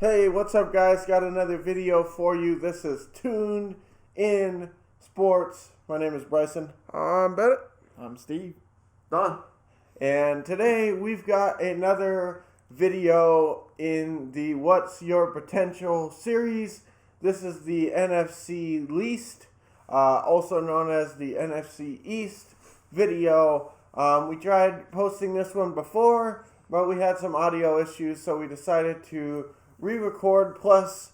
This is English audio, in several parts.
Hey, what's up, guys? Got another video for you. This is Tuned In Sports. My name is Bryson. I'm Bennett. I'm Steve. Don. And today we've got another video in the What's Your Potential series. This is the NFC East, also known as the NFC East video. We tried posting this one before, but we had some audio issues, so we decided to re-record. Plus,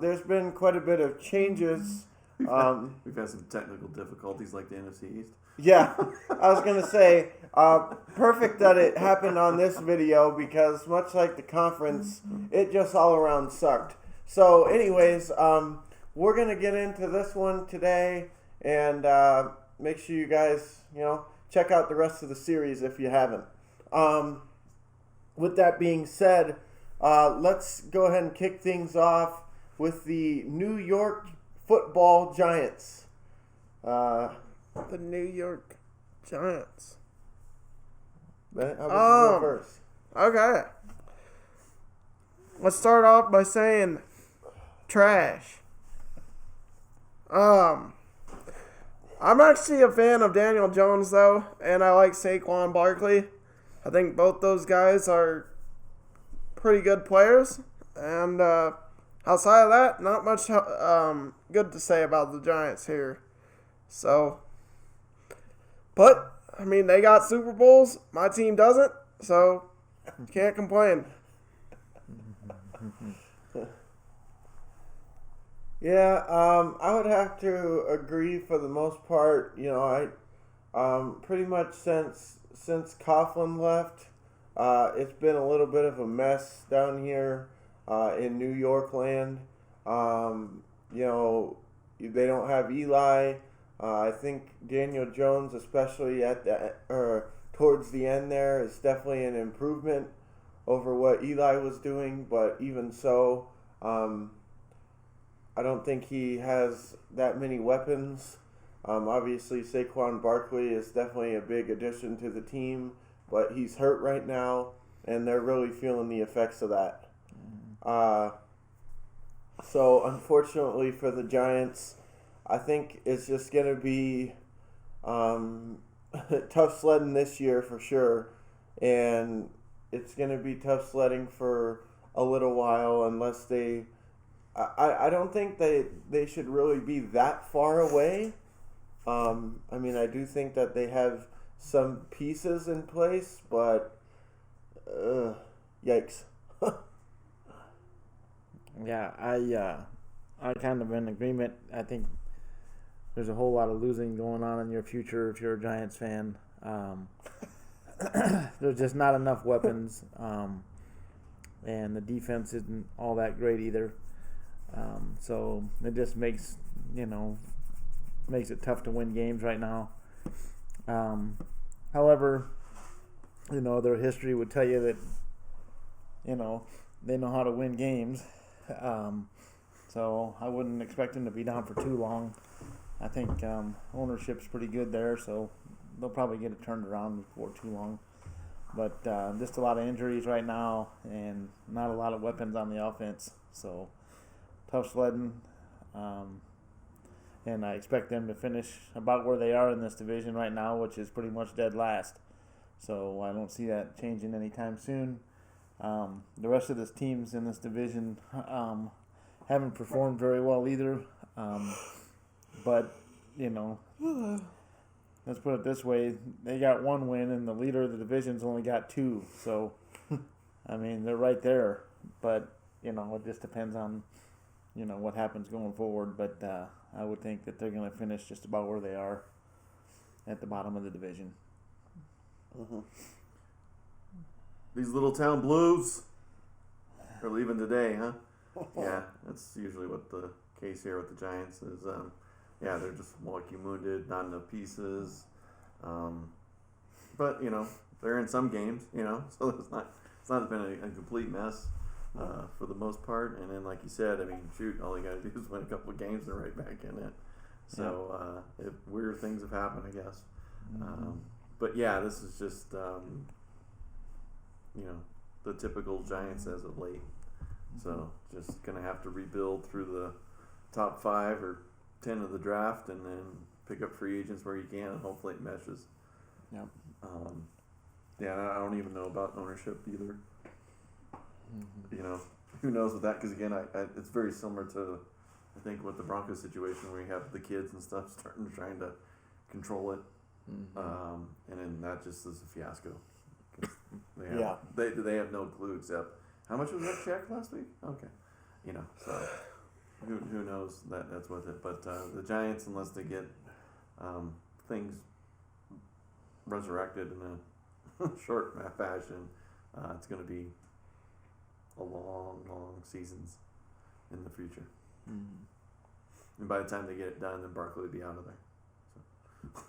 there's been quite a bit of changes. We've had some technical difficulties like the NFC East. Yeah, I was going to say, perfect that it happened on this video because much like the conference, it just all around sucked. So anyways, we're going to get into this one today and make sure you guys, check out the rest of the series if you haven't. With that being said, let's go ahead and kick things off with the New York Football Giants. The New York Giants. Bennett, how about you go first? Okay. Let's start off by saying trash. I'm actually a fan of Daniel Jones, though, and I like Saquon Barkley. I think both those guys are pretty good players, and outside of that, not much good to say about the Giants here. So, but, I mean, they got Super Bowls. My team doesn't, so can't complain. Yeah, I would have to agree for the most part. I pretty much since Coughlin left, it's been a little bit of a mess down here in New York land. They don't have Eli. I think Daniel Jones, especially towards the end there, is definitely an improvement over what Eli was doing. But even so, I don't think he has that many weapons. Obviously, Saquon Barkley is definitely a big addition to the team, but he's hurt right now, and they're really feeling the effects of that. So, unfortunately for the Giants, I think it's just going to be tough sledding this year for sure, and it's going to be tough sledding for a little while unless they... I don't think they should really be that far away. I do think that they have some pieces in place, but yikes. Yeah, I kind of in agreement. I think there's a whole lot of losing going on in your future if you're a Giants fan. There's just not enough weapons, and the defense isn't all that great either. So it just makes it tough to win games right now. However, their history would tell you that, they know how to win games. So I wouldn't expect them to be down for too long. I think ownership's pretty good there, so they'll probably get it turned around before too long. But just a lot of injuries right now and not a lot of weapons on the offense. So tough sledding. And I expect them to finish about where they are in this division right now, which is pretty much dead last. So I don't see that changing anytime soon. The rest of the teams in this division haven't performed very well either. But, let's put it this way. They got one win, and the leader of the division's only got two. So, they're right there. But, it just depends on, what happens going forward. But I would think that they're going to finish just about where they are at the bottom of the division. Mm-hmm. These little town blues are leaving today, huh? Yeah, that's usually what the case here with the Giants is. They're just wounded, not enough pieces. But they're in some games, so it's not been a complete mess for the most part. And then, like you said, all you got to do is win a couple of games and they're right back in it. So weird things have happened, I guess. But yeah, this is just the typical Giants as of late. So just gonna have to rebuild through the top 5 or 10 of the draft, and then pick up free agents where you can, and hopefully it meshes. Yep. Yeah, I don't even know about ownership either. You know, who knows with that? Because again, it's very similar to, I think, with the Broncos situation where you have the kids and stuff trying to control it, and then that just is a fiasco. They have no clue except how much was that check last week? Okay, you know, so who knows that's with it. But the Giants, unless they get things resurrected in a short fashion, it's going to be a long seasons in the future. And by the time they get it done, then Barkley will be out of there. So.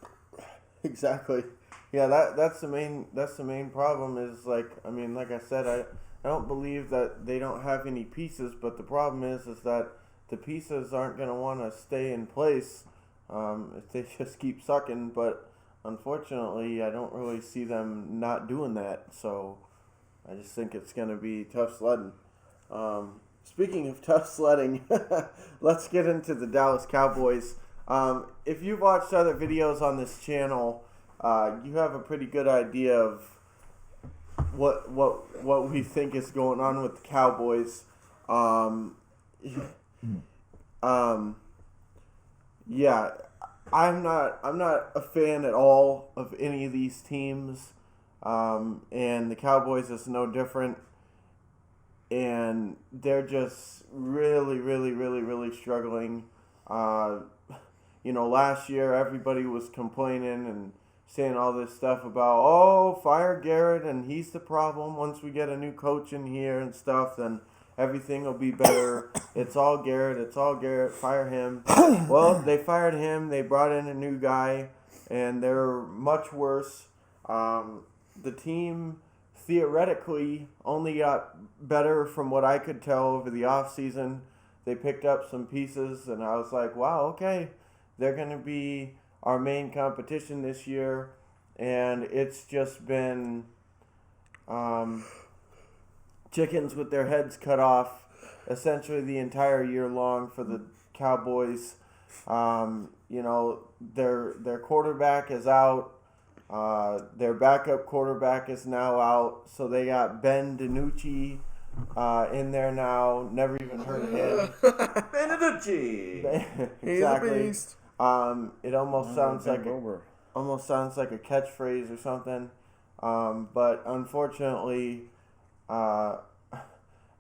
Exactly. Yeah, that's the main problem is, like I said, I don't believe that they don't have any pieces, but the problem is that the pieces aren't going to want to stay in place if they just keep sucking, but unfortunately I don't really see them not doing that, so I just think it's going to be tough sledding. Speaking of tough sledding, let's get into the Dallas Cowboys. If you've watched other videos on this channel, you have a pretty good idea of what we think is going on with the Cowboys. Yeah, I'm not a fan at all of any of these teams, and the Cowboys is no different. And they're just really struggling. Last year everybody was complaining and saying all this stuff about, fire Garrett and he's the problem. Once we get a new coach in here and stuff, then everything will be better. It's all Garrett, fire him. Well, they fired him, they brought in a new guy, and they're much worse. The team theoretically only got better from what I could tell over the offseason. They picked up some pieces, and I was like, wow, okay, they're going to be our main competition this year. And it's just been chickens with their heads cut off essentially the entire year long for the Cowboys. Their quarterback is out. Their backup quarterback is now out, so they got Ben DiNucci in there now. Never even heard of him. Ben DiNucci. Exactly. He's a beast. It almost sounds like a catchphrase or something. But unfortunately,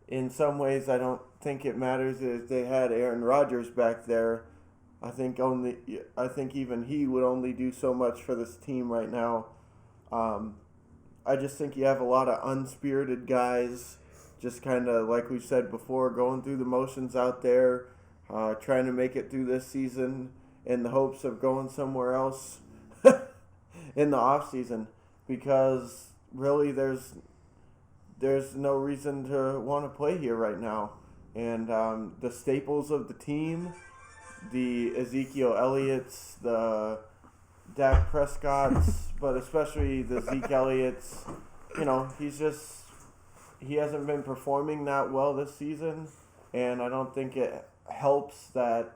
in some ways, I don't think it matters if they had Aaron Rodgers back there. I think even he would only do so much for this team right now. I just think you have a lot of unspirited guys, just kind of like we said before, going through the motions out there, trying to make it through this season in the hopes of going somewhere else in the off season, because really there's no reason to want to play here right now. And the staples of the team, the Ezekiel Elliott's, the Dak Prescott's, but especially the Zeke Elliott's, he hasn't been performing that well this season, and I don't think it helps that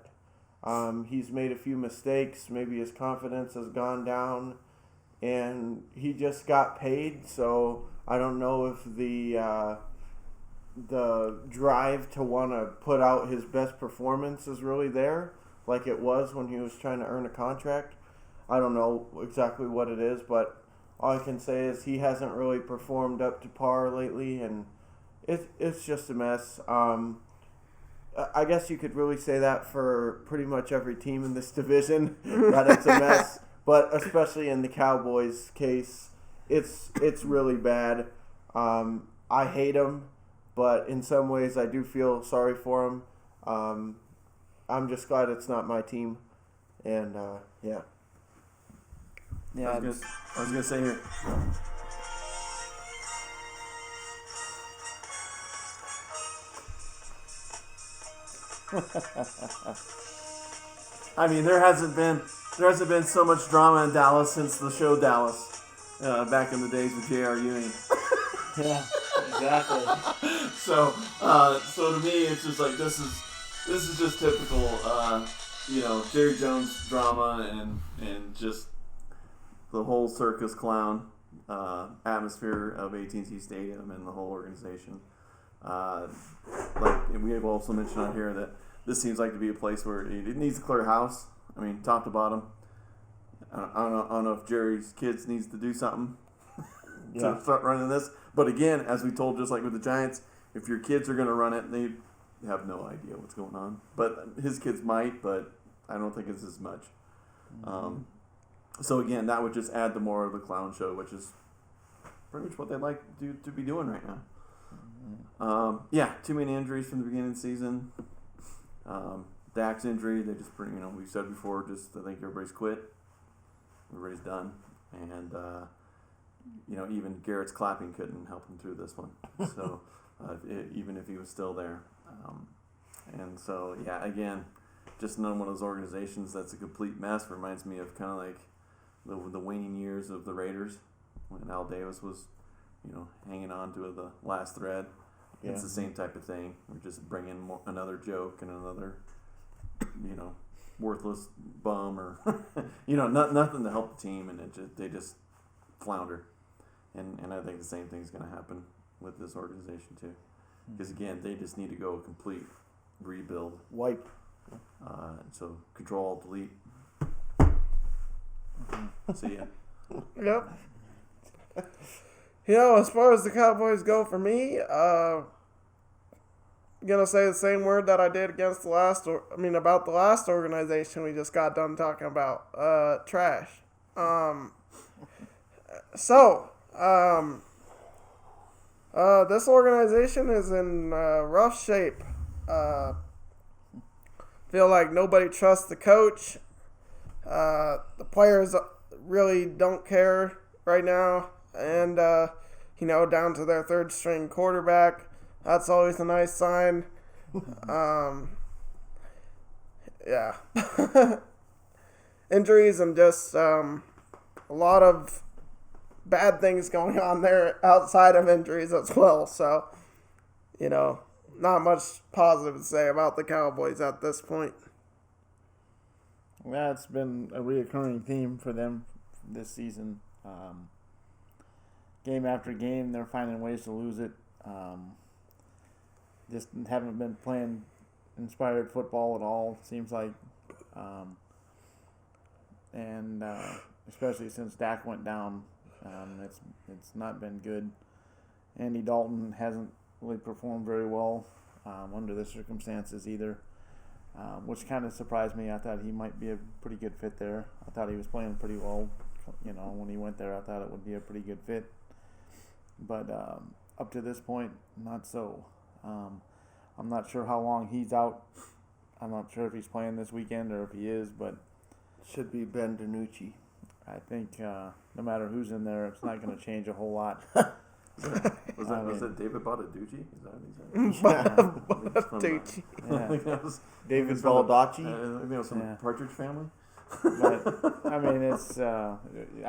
he's made a few mistakes. Maybe his confidence has gone down, and he just got paid, so I don't know if the drive to want to put out his best performance is really there, like it was when he was trying to earn a contract. I don't know exactly what it is, but all I can say is he hasn't really performed up to par lately, and it's just a mess. I guess you could really say that for pretty much every team in this division, that it's a mess. But especially in the Cowboys' case, it's really bad. I hate him, but in some ways I do feel sorry for him. I'm just glad it's not my team, and yeah. I was gonna say here. I mean, there hasn't been so much drama in Dallas since the show Dallas, back in the days with J.R. Ewing. Yeah. Exactly. So to me, it's just like this is just typical, Jerry Jones drama and just the whole circus clown atmosphere of AT&T Stadium and the whole organization. And we have also mentioned on here that this seems like to be a place where it needs to clear house. I mean, top to bottom. I don't know if Jerry's kids needs to do something to start running this. But again, as we told, just like with the Giants, if your kids are going to run it, they have no idea what's going on. But his kids might, but I don't think it's as much. So again, that would just add to more of the clown show, which is pretty much what they'd like to be doing right now. Too many injuries from the beginning of the season. Dak's injury, they just pretty, we said before, just I think everybody's quit. Everybody's done. And, even Garrett's clapping couldn't help him through this one. So, even if he was still there. And so, again, just another one of those organizations that's a complete mess. Reminds me of kind of like the waning years of the Raiders when Al Davis was, hanging on to the last thread. Yeah. It's the same type of thing. We're just bringing another joke and another, worthless bum or, nothing to help the team, and they just flounder. And I think the same thing's going to happen with this organization too, because again, they just need to go complete rebuild. Wipe. So Control Delete. See ya. Yep. As far as the Cowboys go for me, I'm gonna say the same word that I did against about the last organization we just got done talking about. Trash. This organization is in rough shape. Feel like nobody trusts the coach. The players really don't care right now. And, down to their third string quarterback. That's always a nice sign. Injuries and just a lot of bad things going on there outside of injuries as well. So, not much positive to say about the Cowboys at this point. Yeah, it's been a reoccurring theme for them this season. Game after game, they're finding ways to lose it. Just haven't been playing inspired football at all, seems like. Especially since Dak went down, it's not been good. Andy Dalton hasn't really performed very well under the circumstances either, which kind of surprised me. I thought he might be a pretty good fit there. I thought he was playing pretty well. When he went there, I thought it would be a pretty good fit. But up to this point, not so. I'm not sure how long he's out. I'm not sure if he's playing this weekend or if he is, but should be Ben DiNucci. I think no matter who's in there, it's not going to change a whole lot. Was that David Bottaducci? Is that what he said? Bottaducci. David Baldacci. I think it was from Partridge Family. But, it's I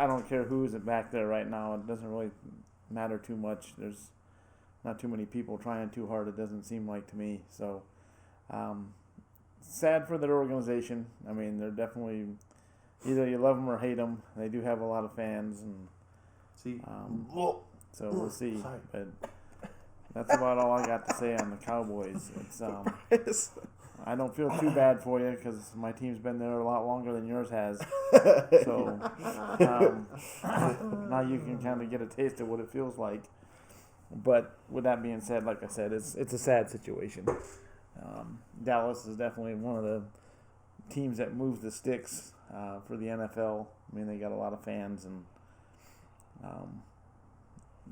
don't care who's back there right now. It doesn't really matter too much. There's not too many people trying too hard, it doesn't seem like to me. So, sad for their organization. I mean, they're definitely, either you love them or hate them. They do have a lot of fans, and so we'll see. Sorry. But that's about all I got to say on the Cowboys. It's I don't feel too bad for you because my team's been there a lot longer than yours has. So now you can kind of get a taste of what it feels like. But with that being said, like I said, it's a sad situation. Dallas is definitely one of the teams that moves the sticks for the NFL. I mean, they got a lot of fans, and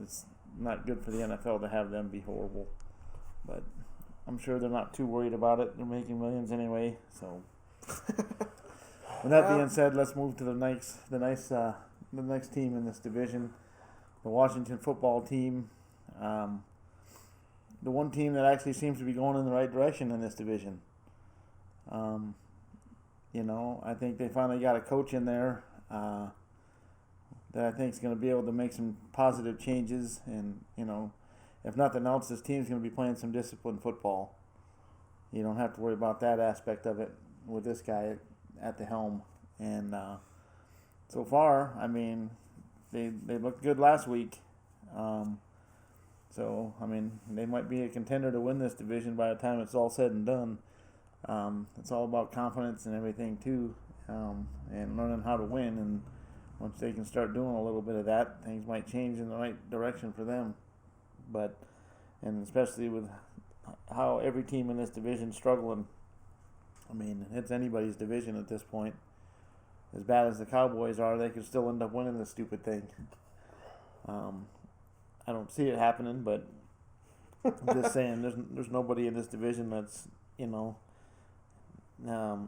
it's not good for the NFL to have them be horrible. But I'm sure they're not too worried about it. They're making millions anyway. So, with that being said, let's move to the next team in this division, the Washington football team. The one team that actually seems to be going in the right direction in this division. I think they finally got a coach in there that I think is going to be able to make some positive changes and, if nothing else, this team's going to be playing some disciplined football. You don't have to worry about that aspect of it with this guy at the helm. And so far, I mean, they looked good last week. So, I mean, they might be a contender to win this division by the time it's all said and done. It's all about confidence and everything, too, and learning how to win. And once they can start doing a little bit of that, things might change in the right direction for them. But, and especially with how every team in this division is struggling. I mean, it's anybody's division at this point. As bad as the Cowboys are, they could still end up winning this stupid thing. I don't see it happening, but I'm just saying there's nobody in this division that's,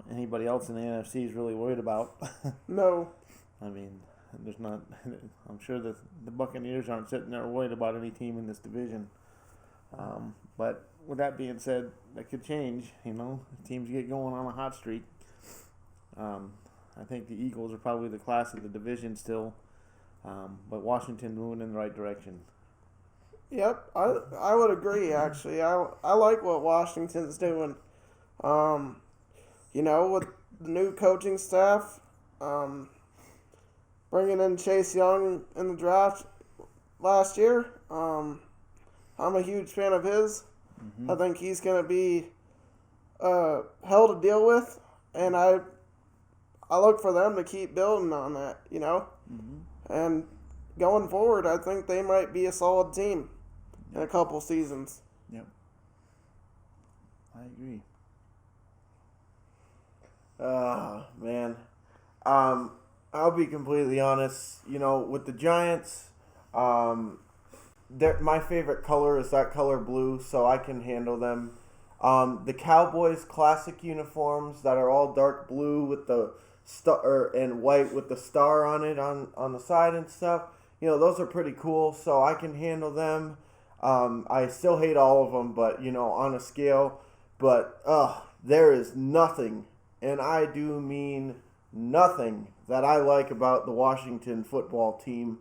anybody else in the NFC is really worried about. No. I mean, there's not. I'm sure that the Buccaneers aren't sitting there worried about any team in this division. But with that being said, that could change. Teams get going on a hot streak. I think the Eagles are probably the class of the division still, but Washington moving in the right direction. Yep, I would agree, actually. I like what Washington's doing. With the new coaching staff, bringing in Chase Young in the draft last year, I'm a huge fan of his. Mm-hmm. I think he's going to be hell to deal with, and I look for them to keep building on that, Mm-hmm. And going forward, I think they might be a solid team in a couple seasons. Yep. I agree. Man. I'll be completely honest. With the Giants, my favorite color is that color blue, so I can handle them. The Cowboys classic uniforms that are all dark blue with the star and white with the star on it on the side and stuff. Those are pretty cool, so I can handle them. I still hate all of them, but on a scale. But there is nothing, and I do mean nothing, that I like about the Washington football team.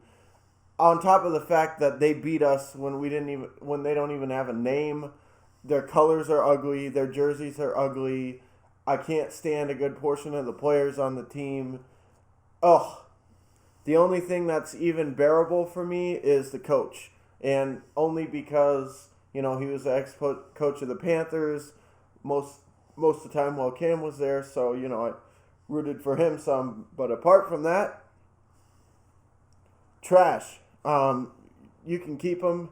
On top of the fact that they beat us when they don't even have a name. Their colors are ugly. Their jerseys are ugly. I can't stand a good portion of the players on the team. The only thing that's even bearable for me is the coach. And only because, he was the ex-coach of the Panthers most of the time while Cam was there. So, I rooted for him some. But apart from that, trash. You can keep him.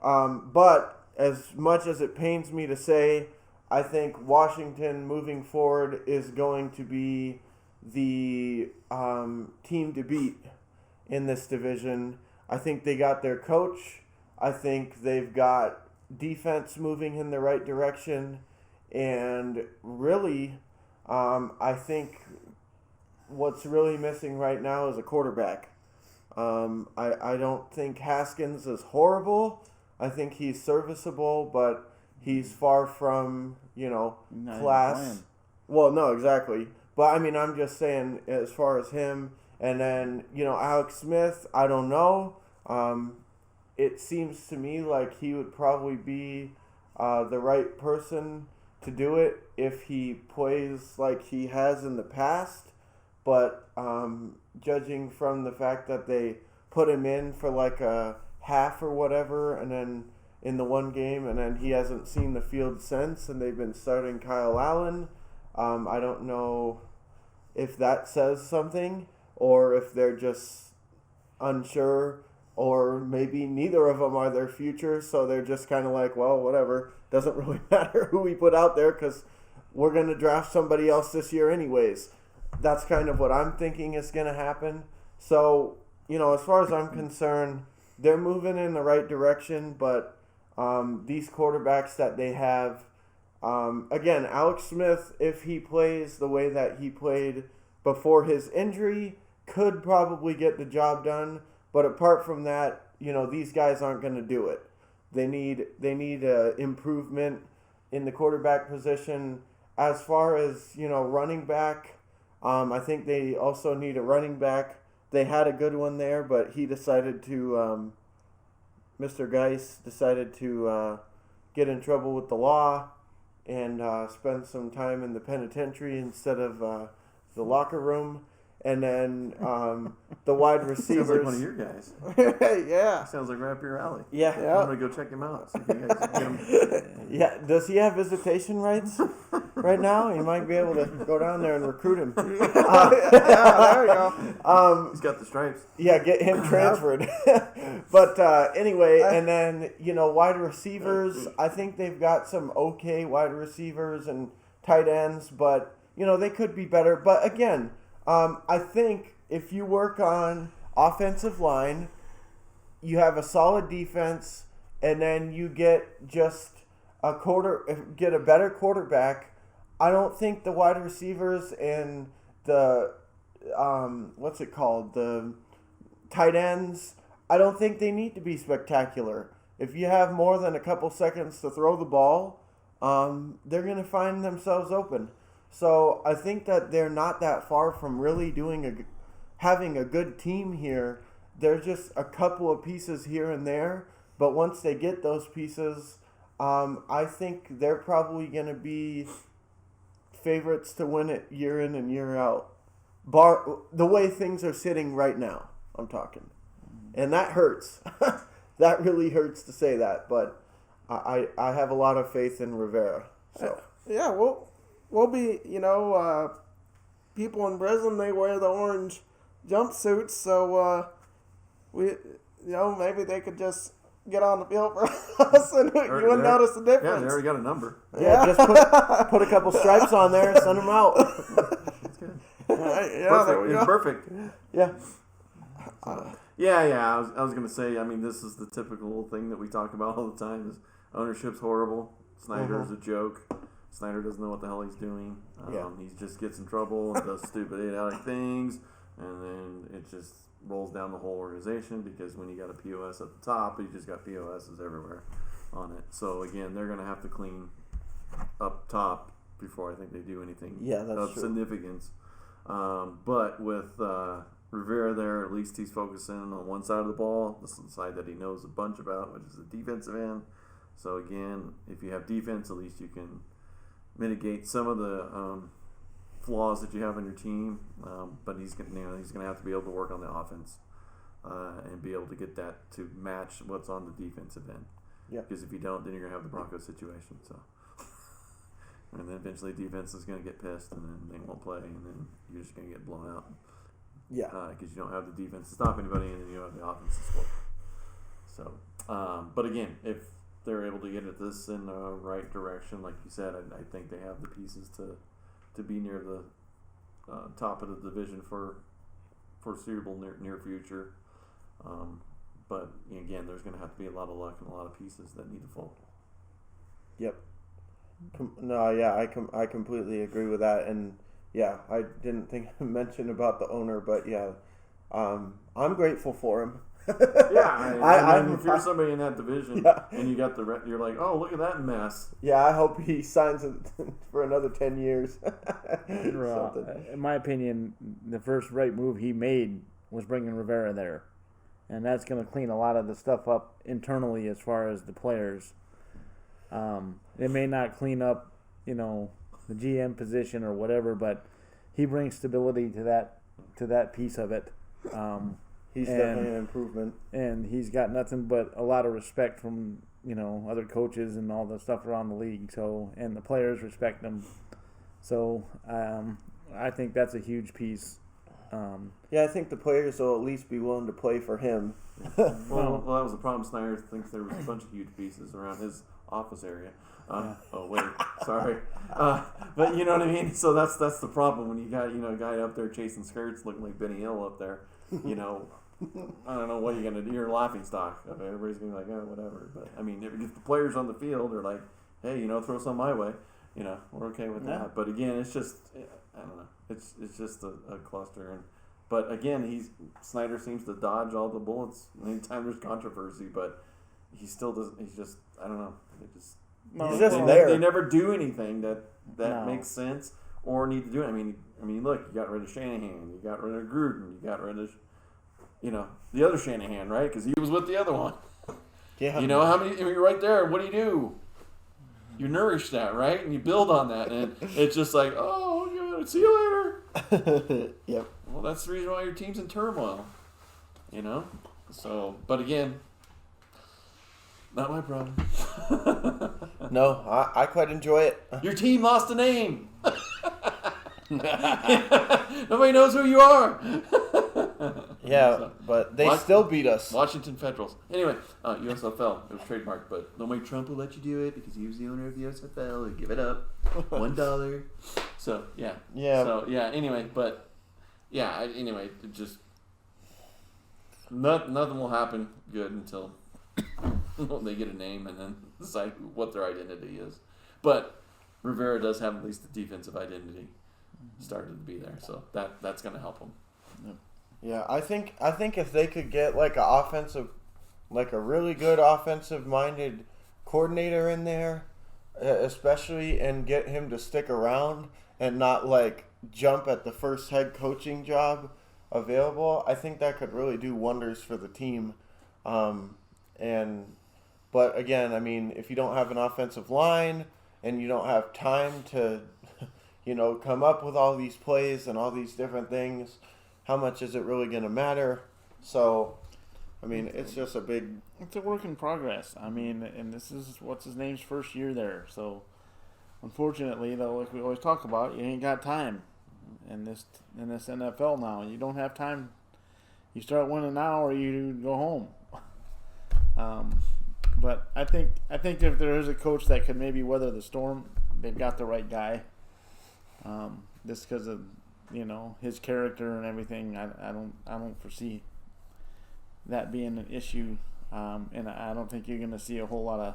But as much as it pains me to say, I think Washington moving forward is going to be the team to beat in this division. I think they got their coach. I think they've got defense moving in the right direction. And really, I think what's really missing right now is a quarterback. I don't think Haskins is horrible. I think he's serviceable, but he's far from, class. Well, no, exactly. But, I'm just saying as far as him. And then, Alex Smith, I don't know. It seems to me like he would probably be the right person to do it if he plays like he has in the past. But judging from the fact that they put him in for like a half or whatever, and then in the one game, and then he hasn't seen the field since, and they've been starting Kyle Allen. I don't know if that says something, or if they're just unsure, or maybe neither of them are their future, so they're just kind of like, well, whatever. Doesn't really matter who we put out there because we're going to draft somebody else this year anyways. That's kind of what I'm thinking is going to happen. So, as far as I'm concerned, they're moving in the right direction, but these quarterbacks that they have, again, Alex Smith, if he plays the way that he played before his injury, could probably get the job done. But apart from that, these guys aren't going to do it. They need improvement in the quarterback position. As far as, running back, I think they also need a running back. They had a good one there, but he decided to Mr. Geis decided to get in trouble with the law and spend some time in the penitentiary instead of the locker room. And then the wide receivers. Sounds like one of your guys. Yeah. Sounds like right up your alley. Yeah. I'm gonna go check him out. See if you guys can get him. Yeah. Does he have visitation rights right now? You might be able to go down there and recruit him. Yeah, there you go. He's got the stripes. Yeah, get him transferred. But anyway, and then, wide receivers, I think they've got some okay wide receivers and tight ends, but, they could be better. But again, I think if you work on offensive line, you have a solid defense, and then you get just get a better quarterback. I don't think the wide receivers and the the tight ends, I don't think they need to be spectacular. If you have more than a couple seconds to throw the ball, they're going to find themselves open. So I think that they're not that far from really having a good team here. There's just a couple of pieces here and there, but once they get those pieces, I think they're probably going to be favorites to win it year in and year out. The way things are sitting right now, I'm talking. And that hurts. That really hurts to say that, but I have a lot of faith in Rivera. So Yeah, we'll be, people in Brisbane, they wear the orange jumpsuits, so maybe they could just get on the field for us and you wouldn't notice the difference. Yeah, they already got a number. yeah, just put a couple stripes on there, send them out. That's good. Yeah, there we It's go. perfect. Yeah. Yeah. I was gonna say. I mean, this is the typical thing that we talk about all the time. Is ownership's horrible. Snyder's a joke. Snyder doesn't know what the hell he's doing. He just gets in trouble and does stupid, idiotic things, and then it just rolls down the whole organization because when you got a POS at the top, you just got POSs everywhere on it. So again, they're gonna have to clean up top before I think they do anything of significance. But with Rivera there, at least he's focusing on one side of the ball. This is the side that he knows a bunch about, which is the defensive end. So again, if you have defense, at least you can mitigate some of the flaws that you have on your team. But he's going to have to be able to work on the offense and be able to get that to match what's on the defensive end. Yeah. Because if you don't, then you're going to have the Broncos situation. So. And then eventually defense is going to get pissed, and then they won't play, and then you're just going to get blown out. Yeah. Because you don't have the defense to stop anybody, and then you don't have the offense to score. So, but again, if they're able to get this in the right direction, like you said, I think they have the pieces to be near the top of the division for foreseeable near future. But again, there's going to have to be a lot of luck and a lot of pieces that need to fall. Yep. No, yeah, I completely agree with that, and yeah, I didn't think I mentioned about the owner, but yeah, I'm grateful for him. If you're somebody in that division and you got you're like, oh, look at that mess. Yeah, I hope he signs it for another 10 years. In my opinion, the first right move he made was bringing Rivera there, and that's going to clean a lot of the stuff up internally as far as the players. It may not clean up, the GM position or whatever, but he brings stability to that piece of it. He's definitely an improvement, and he's got nothing but a lot of respect from other coaches and all the stuff around the league. So, and the players respect him. So, I think that's a huge piece. I think the players will at least be willing to play for him. Well, that was the problem. Snyder thinks there was a bunch of huge pieces around his office area. Oh wait, sorry. But you know what I mean. So that's the problem when you got a guy up there chasing skirts, looking like Benny Hill up there. I don't know what you're gonna do. You're a laughing stock. I mean, everybody's gonna be like, oh, whatever. But I mean, if the players on the field are like, hey, throw some my way, we're okay with that. But again, it's just, I don't know. It's just a cluster. But again, Snyder seems to dodge all the bullets anytime there's controversy. But he still does. He's just, I don't know. They never do anything that makes sense or need to do it. I mean, look, you got rid of Shanahan, you got rid of Gruden, you got rid of, the other Shanahan, right? Because he was with the other one. Yeah. You know, how many? You're right there. What do? You nourish that, right? And you build on that. And it's just like, oh, God, see you later. Yep. Well, that's the reason why your team's in turmoil. You know? So, but again, not my problem. No, I quite enjoy it. Your team lost a name. Nobody knows who you are. Yeah, but they still beat us. Washington Federals. Anyway, USFL. It was trademarked, but nobody Trump will let you do it because he was the owner of the USFL. And give it up, $1. So yeah. Yeah. So yeah. Anyway, but yeah. Anyway, it just nothing will happen good until they get a name and then decide what their identity is. But Rivera does have at least the defensive identity started to be there, so that's going to help them. Yeah, I think if they could get like a really good offensive minded coordinator in there, especially, and get him to stick around and not like jump at the first head coaching job available, I think that could really do wonders for the team. But again, I mean, if you don't have an offensive line and you don't have time to, come up with all these plays and all these different things, how much is it really going to matter? So, I mean, it's just It's a work in progress. I mean, and this is what's his name's first year there. So, unfortunately, though, like we always talk about, you ain't got time in this NFL now. You don't have time. You start winning now, or you go home. But I think if there is a coach that could maybe weather the storm, they've got the right guy. Just because of his character and everything, I don't foresee that being an issue, and I don't think you're going to see a whole lot of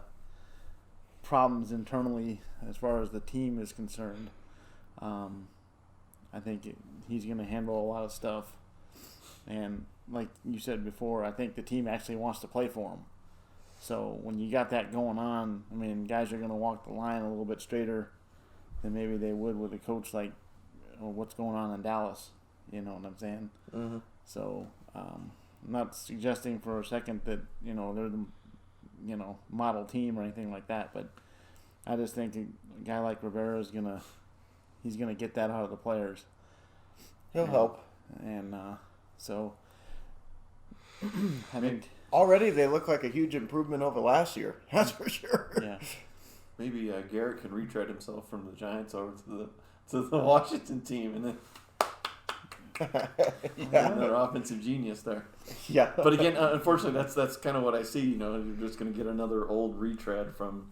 problems internally as far as the team is concerned. I think he's going to handle a lot of stuff, and like you said before, I think the team actually wants to play for him. So when you got that going on, I mean, guys are going to walk the line a little bit straighter than maybe they would with a coach like what's going on in Dallas. You know what I'm saying? Mm-hmm. So I'm not suggesting for a second that they're the model team or anything like that, but I just think a guy like Rivera is gonna get that out of the players. He'll help. And so I think already they look like a huge improvement over last year. That's for sure. Yeah. Maybe Garrett can retread himself from the Giants over to the Washington team, and then another offensive genius there. Yeah. But again, unfortunately, that's kind of what I see. You're just going to get another old retread from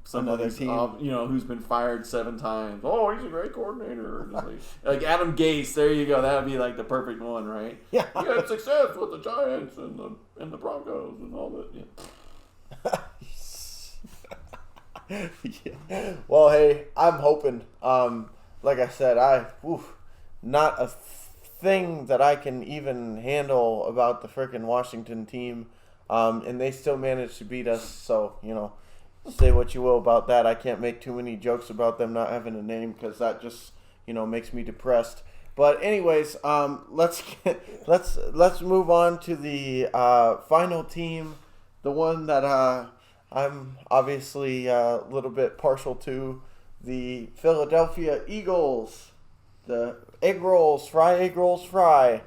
somebody who's been fired 7 times. Oh, he's a great coordinator. Like Adam Gase. There you go. That would be like the perfect one, right? Yeah. He had success with the Giants and the Broncos and all that. Yeah. Yeah. Well, hey, I'm hoping. Like I said, not a thing that I can even handle about the frickin' Washington team, and they still managed to beat us. So say what you will about that. I can't make too many jokes about them not having a name because that just makes me depressed. But anyways, let's move on to the final team, the one that I'm obviously a little bit partial to, the Philadelphia Eagles, the egg rolls, fry.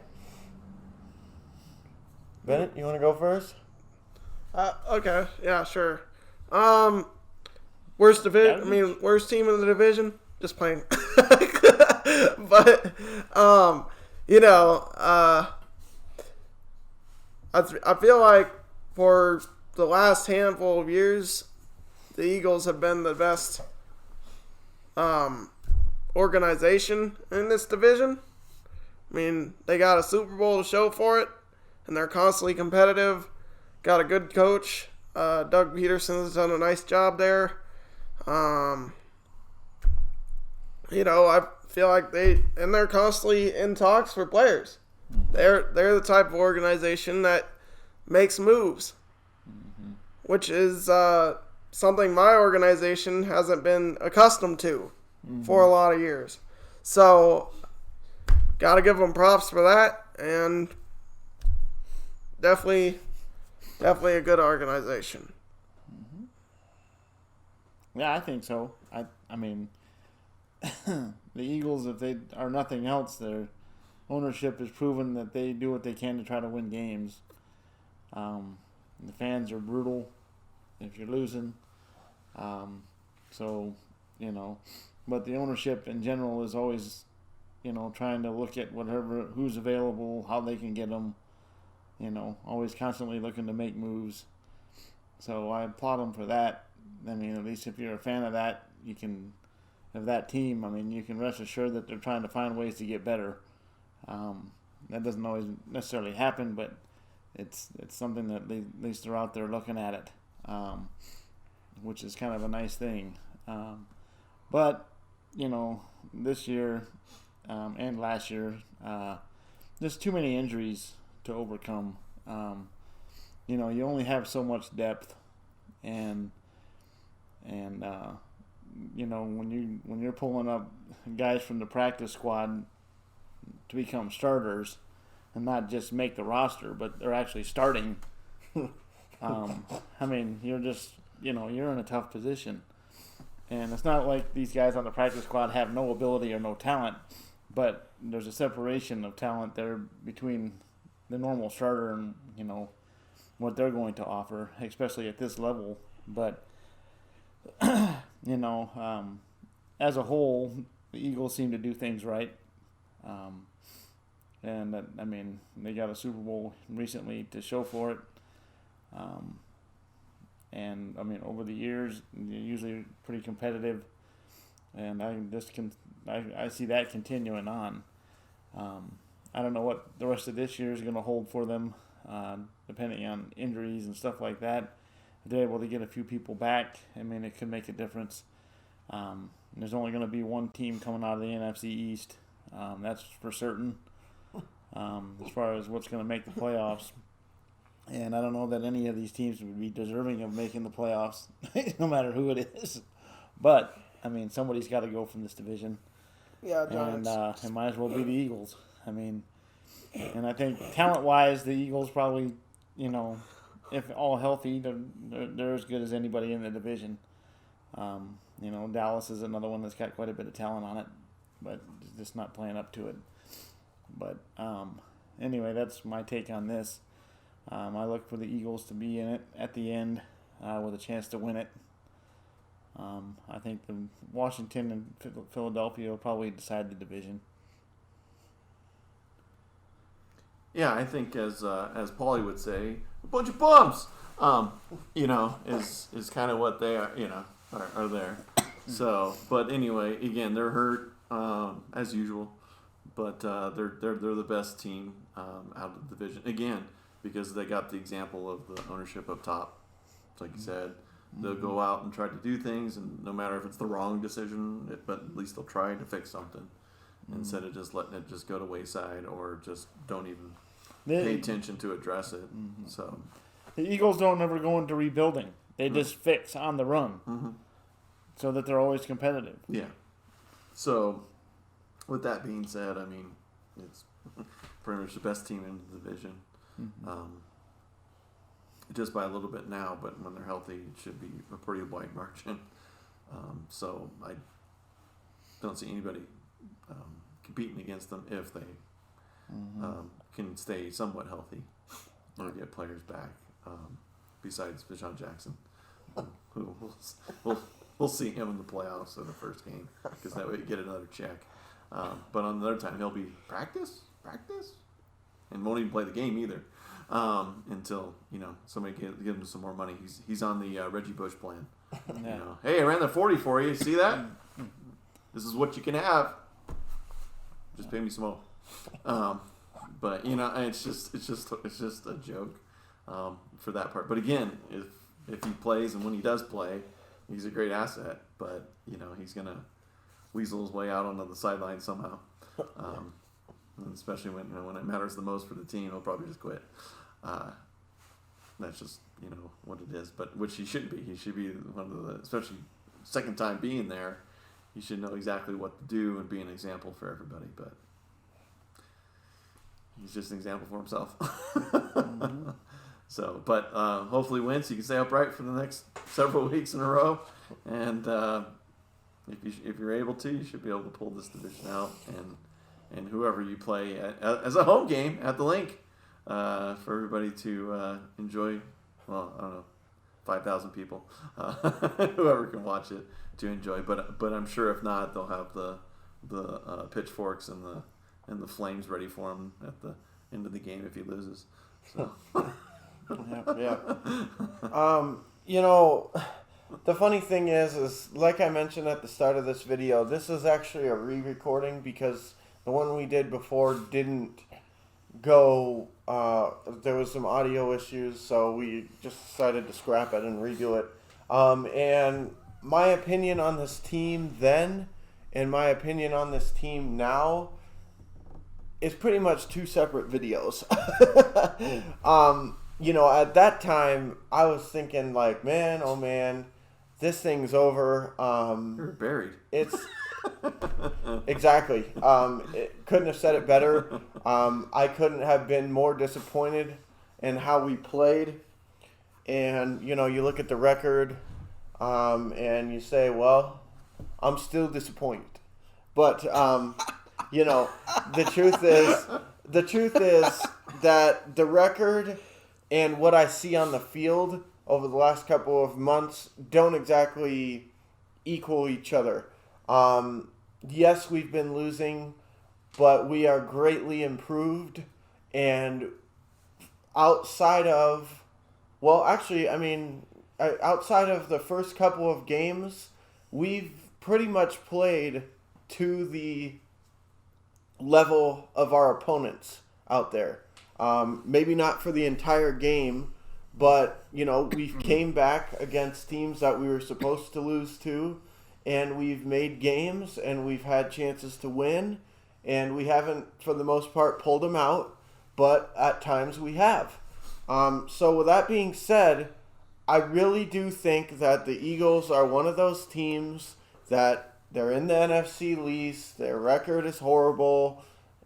Bennett, you want to go first? Okay, yeah, sure. Worst team in the division. Just playing. But I feel like for the last handful of years, the Eagles have been the best organization in this division. I mean, they got a Super Bowl to show for it, and they're constantly competitive. Got a good coach. Doug Peterson has done a nice job there. I feel like they're constantly in talks for players. They're the type of organization that makes moves, which is something my organization hasn't been accustomed to for a lot of years. So, got to give them props for that, and definitely definitely a good organization. Yeah, I think so. I mean, the Eagles, if they are nothing else, their ownership has proven that they do what they can to try to win games. The fans are brutal if you're losing. So, but the ownership in general is always, trying to look at who's available, how they can get them, always constantly looking to make moves. So I applaud them for that. I mean, at least if you're a fan of that, of that team, I mean, you can rest assured that they're trying to find ways to get better. That doesn't always necessarily happen, but it's something that at least they're out there looking at it, which is kind of a nice thing. But, this year and last year, there's too many injuries to overcome. You only have so much depth, and when you're pulling up guys from the practice squad to become starters and not just make the roster, but they're actually starting. I mean, you're just you're in a tough position, and it's not like these guys on the practice squad have no ability or no talent, but there's a separation of talent there between the normal starter and what they're going to offer, especially at this level. But as a whole, the Eagles seem to do things right. And I mean, they got a Super Bowl recently to show for it. And I mean, over the years, they're usually pretty competitive. And I see that continuing on. I don't know what the rest of this year is going to hold for them, depending on injuries and stuff like that. If they're able to get a few people back, I mean, it could make a difference. There's only going to be one team coming out of the NFC East. That's for certain. As far as what's going to make the playoffs. And I don't know that any of these teams would be deserving of making the playoffs, no matter who it is. But, I mean, somebody's got to go from this division. Yeah, and it might as well be the Eagles. I mean, and I think talent-wise, the Eagles probably, if all healthy, they're as good as anybody in the division. Dallas is another one that's got quite a bit of talent on it, but just not playing up to it. But anyway, that's my take on this. I look for the Eagles to be in it at the end with a chance to win it. I think the Washington and Philadelphia will probably decide the division. Yeah, I think as Paulie would say, a bunch of bums. Is kind of what they are. Are there. So, but anyway, again, they're hurt as usual, but they're the best team out of the division again because they got the example of the ownership up top. Like you said, they'll go out and try to do things, and no matter if it's the wrong decision, but at least they'll try to fix something instead of just letting it just go to wayside or just don't even pay attention to address it. So the Eagles don't ever go into rebuilding; they just fix on the run, so that they're always competitive. Yeah. So, with that being said, I mean, it's pretty much the best team in the division. Just by a little bit now, but when they're healthy, it should be a pretty wide margin. So I don't see anybody competing against them if they can stay somewhat healthy or get players back. Besides Deshaun Jackson, who we'll see him in the playoffs in the first game because that way you get another check. But on the other time, he'll be practice, and won't even play the game either. Until somebody give him some more money. He's on the Reggie Bush plan. Yeah. Hey, I ran the 40 for you. See that? This is what you can have. Just pay me some more. But it's just a joke for that part. But again, if he plays and when he does play, he's a great asset. But he's gonna weasel his way out onto the sideline somehow. And especially when it matters the most for the team, he'll probably just quit. That's just what it is. But which he shouldn't be. He should be one of the, especially second time being there. He should know exactly what to do and be an example for everybody. But he's just an example for himself. So, but hopefully win so you can stay upright for the next several weeks in a row. And if you're able to, you should be able to pull this division out. And whoever you play as a home game at the link for everybody to enjoy. Well, I don't know, 5,000 people, whoever can watch it to enjoy. But I'm sure if not, they'll have the pitchforks and the flames ready for him at the end of the game if he loses. So. Yeah. The funny thing is like I mentioned at the start of this video, this is actually a re-recording because the one we did before didn't go. There was some audio issues, so we just decided to scrap it and redo it. And my opinion on this team then and my opinion on this team now is pretty much two separate videos. At that time, I was thinking like, man, oh man, this thing's over. You're buried. It's exactly. Couldn't have said it better. I couldn't have been more disappointed in how we played. And you look at the record, and you say, well, I'm still disappointed. But the truth is that the record and what I see on the field over the last couple of months don't exactly equal each other. Yes, we've been losing, but we are greatly improved. And outside of the first couple of games, we've pretty much played to the level of our opponents out there. Maybe not for the entire game, but, we came back against teams that we were supposed to lose to, and we've made games, and we've had chances to win, and we haven't, for the most part, pulled them out, but at times we have. So with that being said, I really do think that the Eagles are one of those teams that they're in the NFC East, their record is horrible,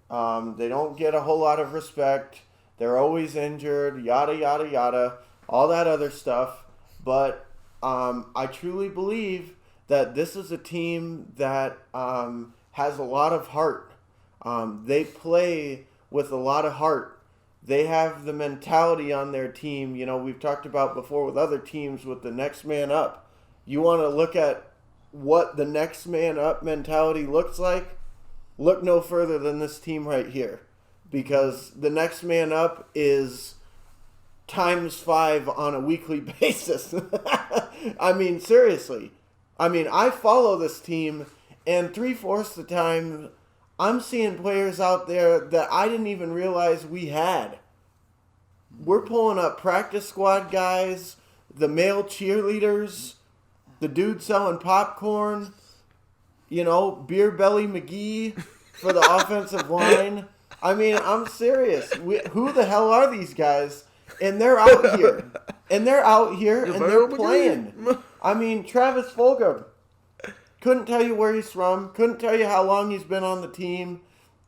they don't get a whole lot of respect, they're always injured, yada, yada, yada, all that other stuff. But I truly believe that this is a team that has a lot of heart. They play with a lot of heart. They have the mentality on their team. We've talked about before with other teams with the next man up. You want to look at what the next man up mentality looks like? Look no further than this team right here. Because the next man up is ×5 on a weekly basis. I mean, seriously. I follow this team, and 3/4 the time, I'm seeing players out there that I didn't even realize we had. We're pulling up practice squad guys, the male cheerleaders, the dude selling popcorn, Beer Belly McGee for the offensive line. I'm serious. Who the hell are these guys? And they're out here. And they're playing. Travis Fulgham. Couldn't tell you where he's from. Couldn't tell you how long he's been on the team.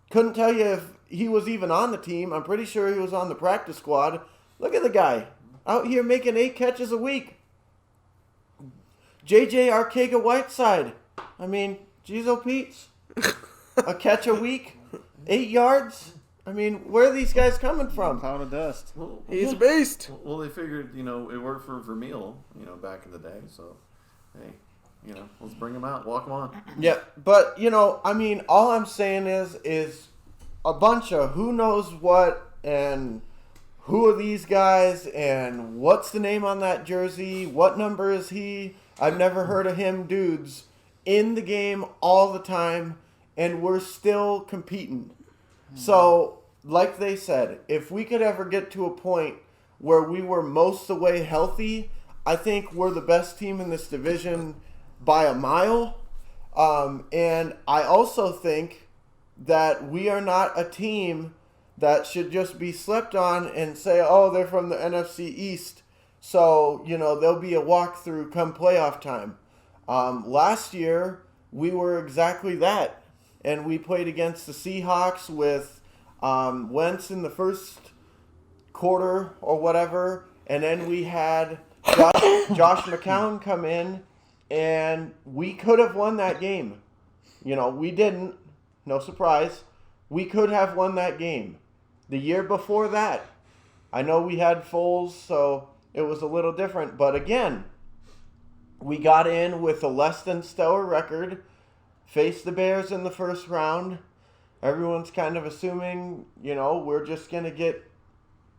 Couldn't tell you if he was even on the team. I'm pretty sure he was on the practice squad. Look at the guy. Out here making 8 catches a week. JJ Arcega-Whiteside. Jeez, oh Pete's. A catch a week. 8 yards. Where are these guys coming from? Pound of dust. Well, He's a beast. Well, they figured, it worked for Vermeil, back in the day. So, hey, let's bring him out. Walk him on. Yeah, but, all I'm saying is a bunch of who knows what and who are these guys and what's the name on that jersey? What number is he? I've never heard of him dudes in the game all the time, and we're still competing. So, like they said, if we could ever get to a point where we were most of the way healthy, I think we're the best team in this division by a mile. And I also think that we are not a team that should just be slept on and say, oh, they're from the NFC East, so, there'll be a walkthrough come playoff time. Last year, we were exactly that. And we played against the Seahawks with Wentz in the first quarter or whatever, and then we had Josh McCown come in, and we could have won that game. We didn't. No surprise. We could have won that game. The year before that, I know we had Foles, so it was a little different. But again, we got in with a less than stellar record, faced the Bears in the first round. Everyone's kind of assuming, we're just going to get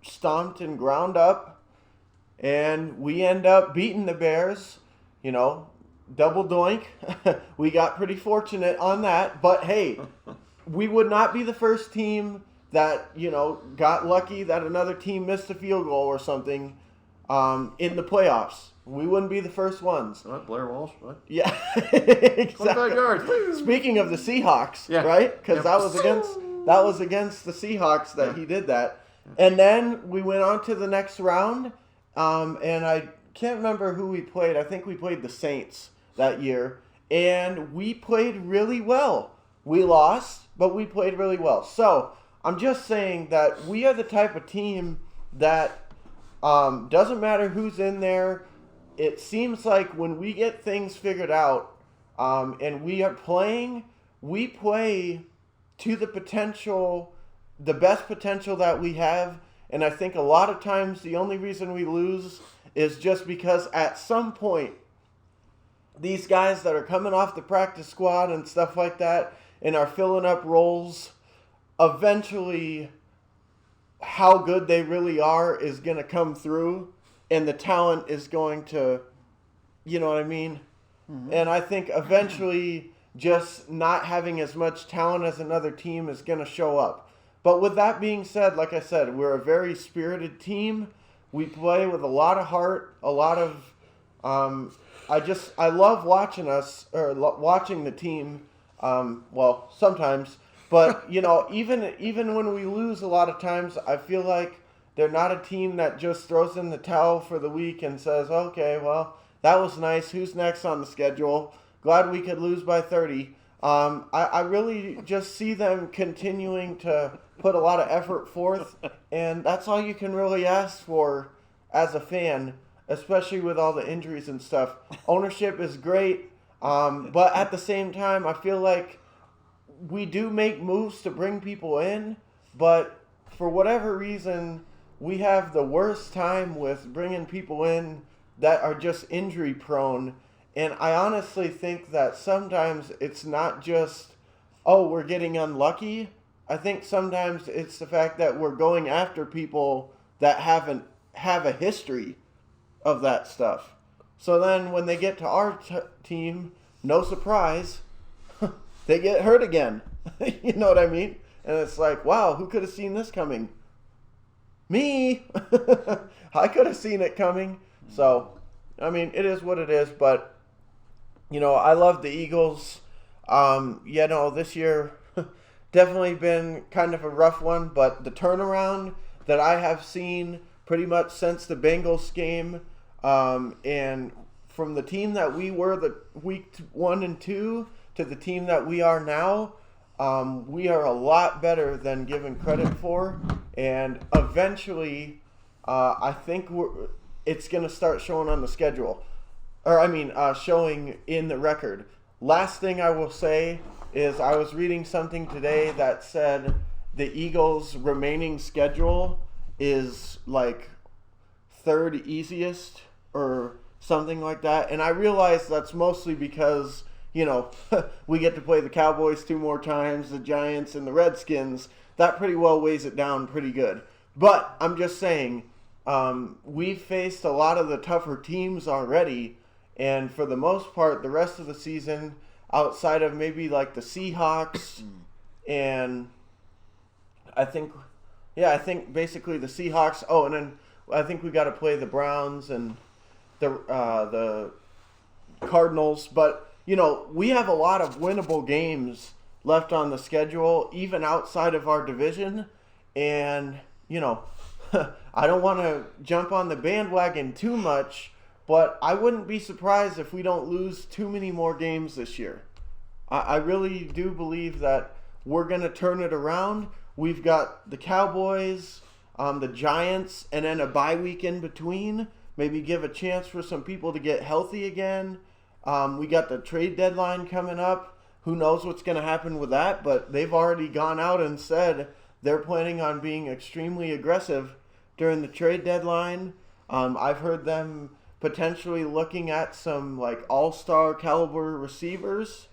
stomped and ground up. And we end up beating the Bears, double doink. We got pretty fortunate on that. But hey, we would not be the first team that, got lucky that another team missed a field goal or something in the playoffs. We wouldn't be the first ones. What, Blair Walsh? What? Yeah, exactly. 25 yards. Speaking of the Seahawks, right? Because that was against the Seahawks that he did that. And then we went on to the next round, and I can't remember who we played. I think we played the Saints that year, and we played really well. We lost, but we played really well. So I'm just saying that we are the type of team that doesn't matter who's in there. It seems like when we get things figured out and we are playing, we play to the potential, the best potential that we have. And I think a lot of times the only reason we lose is just because at some point, these guys that are coming off the practice squad and stuff like that and are filling up roles, eventually how good they really are is going to come through. And the talent is going to, you know what I mean? Mm-hmm. And I think eventually just not having as much talent as another team is going to show up. But with that being said, like I said, we're a very spirited team. We play with a lot of heart, a lot of... I love watching watching the team. Well, sometimes. But, even when we lose a lot of times, I feel like they're not a team that just throws in the towel for the week and says, okay, well, that was nice. Who's next on the schedule? Glad we could lose by 30. I really just see them continuing to put a lot of effort forth, and that's all you can really ask for as a fan, especially with all the injuries and stuff. Ownership is great, but at the same time, I feel like we do make moves to bring people in, but for whatever reason, we have the worst time with bringing people in that are just injury prone. And I honestly think that sometimes it's not just, we're getting unlucky. I think sometimes it's the fact that we're going after people that have a history of that stuff. So then when they get to our team, no surprise, they get hurt again. You know what I mean? And it's like, wow, who could have seen this coming? Me! I could have seen it coming. So, it is what it is. But, I love the Eagles. This year definitely been kind of a rough one. But the turnaround that I have seen pretty much since the Bengals game, and from the team that we were the week 1 and 2 to the team that we are now, we are a lot better than given credit for. And eventually, I think it's going to start showing on the schedule. Showing in the record. Last thing I will say is I was reading something today that said the Eagles' remaining schedule is like third easiest or something like that. And I realize that's mostly because, we get to play the Cowboys 2 more times, the Giants and the Redskins. That pretty well weighs it down pretty good. But I'm just saying, we've faced a lot of the tougher teams already. And for the most part, the rest of the season, outside of maybe like the Seahawks and I think basically the Seahawks. Oh, and then I think we got to play the Browns and the Cardinals. But, we have a lot of winnable games left on the schedule, even outside of our division. And, I don't want to jump on the bandwagon too much, but I wouldn't be surprised if we don't lose too many more games this year. I really do believe that we're going to turn it around. We've got the Cowboys, the Giants, and then a bye week in between. Maybe give a chance for some people to get healthy again. We got the trade deadline coming up. Who knows what's going to happen with that, but they've already gone out and said they're planning on being extremely aggressive during the trade deadline. I've heard them potentially looking at some like all-star caliber receivers.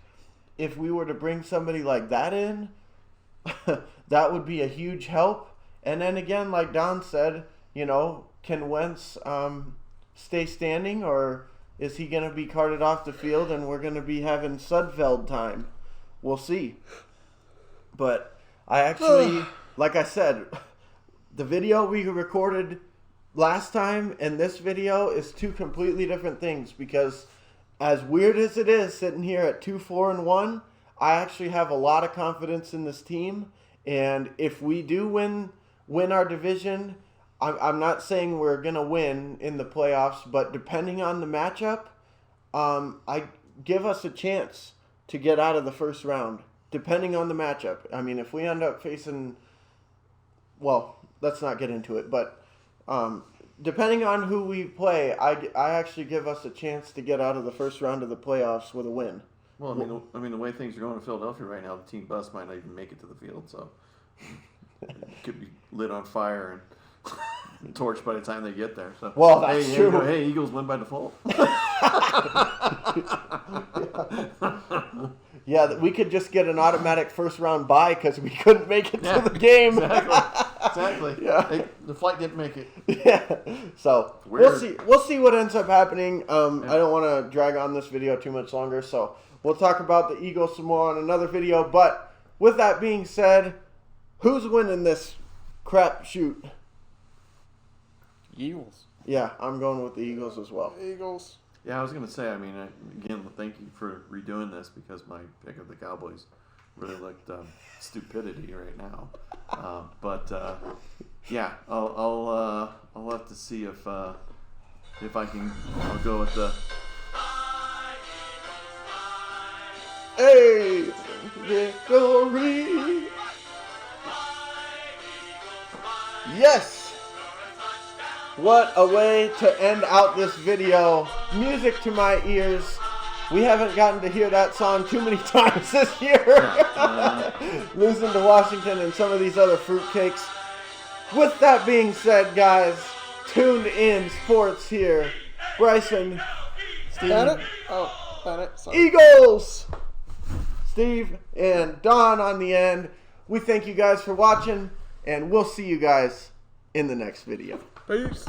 If we were to bring somebody like that in, that would be a huge help. And then again, like Don said, can Wentz stay standing, or is he going to be carted off the field and we're going to be having Sudfeld time? We'll see. But I actually, like I said, the video we recorded last time and this video is two completely different things, because as weird as it is sitting here at 2-4-1, I actually have a lot of confidence in this team. And if we do win our division, I'm not saying we're going to win in the playoffs, but depending on the matchup, I give us a chance to get out of the first round, depending on the matchup. I mean, if we end up facing, well, let's not get into it, but depending on who we play, I actually give us a chance to get out of the first round of the playoffs with a win. Well, I mean, the way things are going in Philadelphia right now, the team bus might not even make it to the field, so it could be lit on fire and torched by the time they get there. So, well, that's true. Hey, Eagles win by default. Yeah, we could just get an automatic first round bye because we couldn't make it to the game. Exactly. Yeah. The flight didn't make it. Yeah. So Weird. we'll see what ends up happening. I don't want to drag on this video too much longer, so we'll talk about the Eagles some more on another video. But with that being said, who's winning this crap shoot? Eagles. Yeah, I'm going with the Eagles as well. Eagles. Yeah, I was gonna say. I mean, again, thank you for redoing this, because my pick of the Cowboys really looked stupidity right now. Yeah, I'll have to see if I can. I'll go with the. Hey, victory! Yes! What a way to end out this video. Music to my ears. We haven't gotten to hear that song too many times this year. Losing to Washington and some of these other fruitcakes. With that being said, guys, tuned in sports here. Bryson, Steve, Bennett? Oh, Bennett. Sorry. Eagles! Steve and Don on the end. We thank you guys for watching, and we'll see you guys in the next video. Peace.